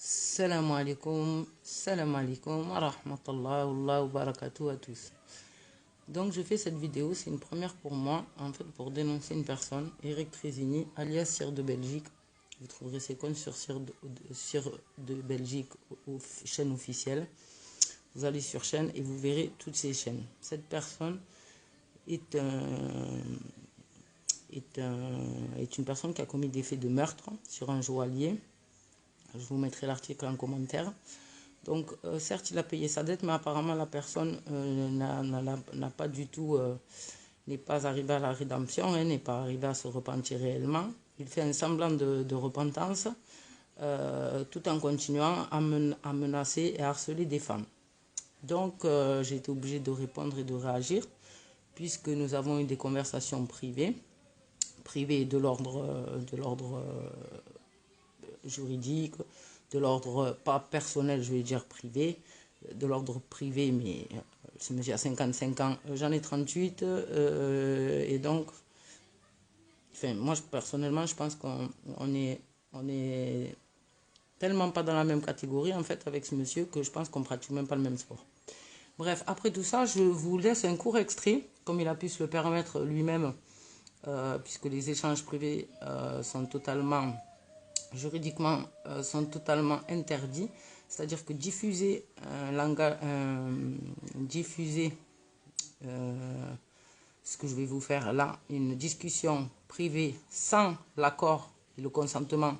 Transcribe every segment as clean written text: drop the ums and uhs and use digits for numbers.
Salam alaikum, wa rahmatullahi wa barakatuh à tous. Donc je fais cette vidéo, c'est une première pour moi, en fait pour dénoncer une personne, Eric Trésini, alias Sir de Belgique. Vous trouverez ses comptes sur Sir de Belgique aux chaînes officielles. Vous allez sur chaîne et vous verrez toutes ces chaînes. Cette personne est une personne qui a commis des faits de meurtre sur un joaillier. Je vous mettrai l'article en commentaire. Donc, certes, il a payé sa dette, mais apparemment, la personne n'a pas du tout, n'est pas arrivée à la rédemption, n'est pas arrivée à se repentir réellement. Il fait un semblant de repentance, tout en continuant à menacer et à harceler des femmes. Donc, j'ai été obligée de répondre et de réagir, puisque nous avons eu des conversations privées de l'ordre juridique, de l'ordre pas personnel, je vais dire privé, de l'ordre privé, mais ce monsieur a 55 ans, j'en ai 38, et donc, enfin, moi personnellement, je pense qu'on est tellement pas dans la même catégorie en fait avec ce monsieur que je pense qu'on pratique même pas le même sport. Bref, après tout ça, je vous laisse un court extrait, comme il a pu se le permettre lui-même, puisque les échanges privés sont totalement juridiquement sont totalement interdits, c'est-à-dire que diffuser ce que je vais vous faire là, une discussion privée sans l'accord et le consentement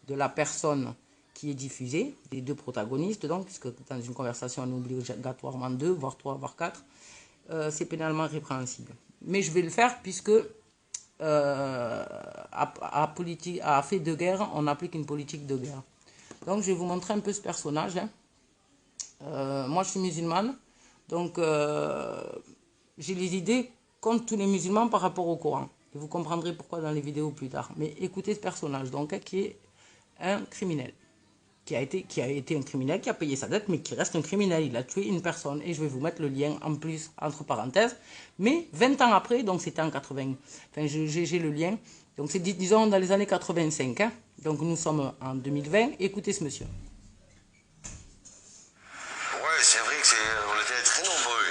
de la personne qui est diffusée, des deux protagonistes, donc, puisque dans une conversation on est obligatoirement 2, voire 3, voire 4, c'est pénalement répréhensible. Mais je vais le faire puisque à fait de guerre, on applique une politique de guerre. Donc, je vais vous montrer un peu ce personnage. Moi, je suis musulmane, donc j'ai les idées comme tous les musulmans par rapport au Coran. Et vous comprendrez pourquoi dans les vidéos plus tard. Mais écoutez ce personnage, donc, qui est un criminel. Qui a été un criminel, qui a payé sa dette, mais qui reste un criminel. Il a tué une personne. Et je vais vous mettre le lien en plus, entre parenthèses. Mais 20 ans après, donc c'était en 80. Enfin, j'ai le lien. Donc c'est, disons, dans les années 85. Hein. Donc nous sommes en 2020. Écoutez ce monsieur. Ouais, c'est vrai qu'on était très nombreux.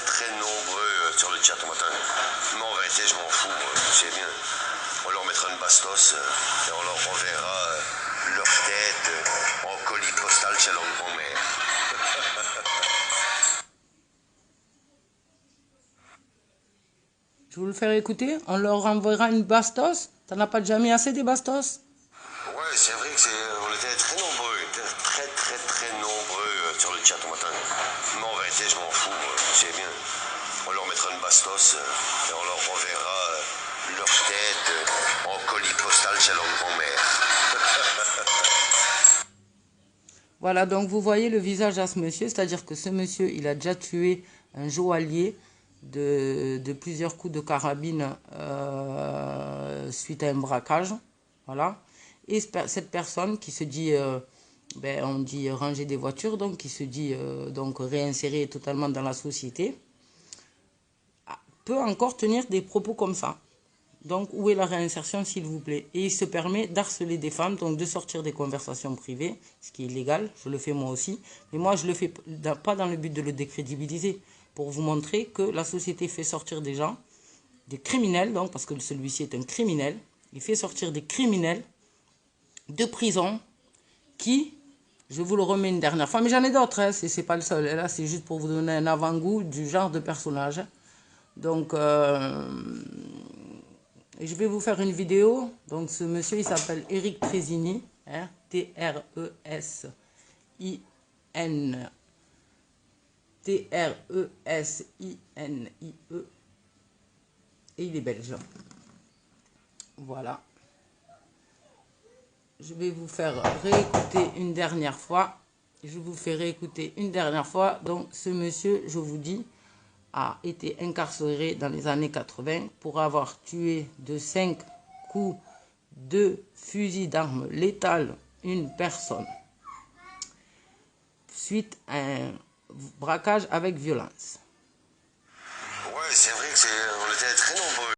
Très nombreux sur le chat ce matin. Mais en vérité, je m'en fous. C'est bien. On leur mettra une bastos et on leur enverra leur tête en colis postal chez leur grand-mère. Je vais vous le faire écouter. On leur enverra une bastos. T'en as pas déjà mis assez des bastos? Ouais, c'est vrai qu'on était très nombreux. Très nombreux sur le chat ce matin. Mais en vérité, je m'en fous. C'est bien. On leur mettra une bastos et on leur enverra leur tête en colis postal chez leur grand-mère. Voilà, donc vous voyez le visage à ce monsieur, c'est-à-dire que ce monsieur, il a déjà tué un joaillier de plusieurs coups de carabine suite à un braquage. Voilà. Et cette personne qui se dit, on dit ranger des voitures, donc qui se dit donc réinsérer totalement dans la société, peut encore tenir des propos comme ça. Donc, où est la réinsertion, s'il vous plaît? Et il se permet d'harceler des femmes, donc de sortir des conversations privées, ce qui est illégal, je le fais moi aussi. Mais moi, je le fais pas dans le but de le décrédibiliser, pour vous montrer que la société fait sortir des gens, des criminels, donc, parce que celui-ci est un criminel, il fait sortir des criminels de prison qui, je vous le remets une dernière fois, mais j'en ai d'autres, hein, c'est pas le seul. Et là, c'est juste pour vous donner un avant-goût du genre de personnage. Donc, et je vais vous faire une vidéo. Donc ce monsieur, il s'appelle Eric Trésini. Hein, T-R-E-S-I-N. T-R-E-S-I-N-I-E. Et il est belge. Voilà. Je vais vous faire réécouter une dernière fois. Je vous fais réécouter une dernière fois. Donc ce monsieur, je vous dis, a été incarcéré dans les années 80 pour avoir tué de 5 coups de fusil d'arme létale une personne suite à un braquage avec violence. Ouais, c'est vrai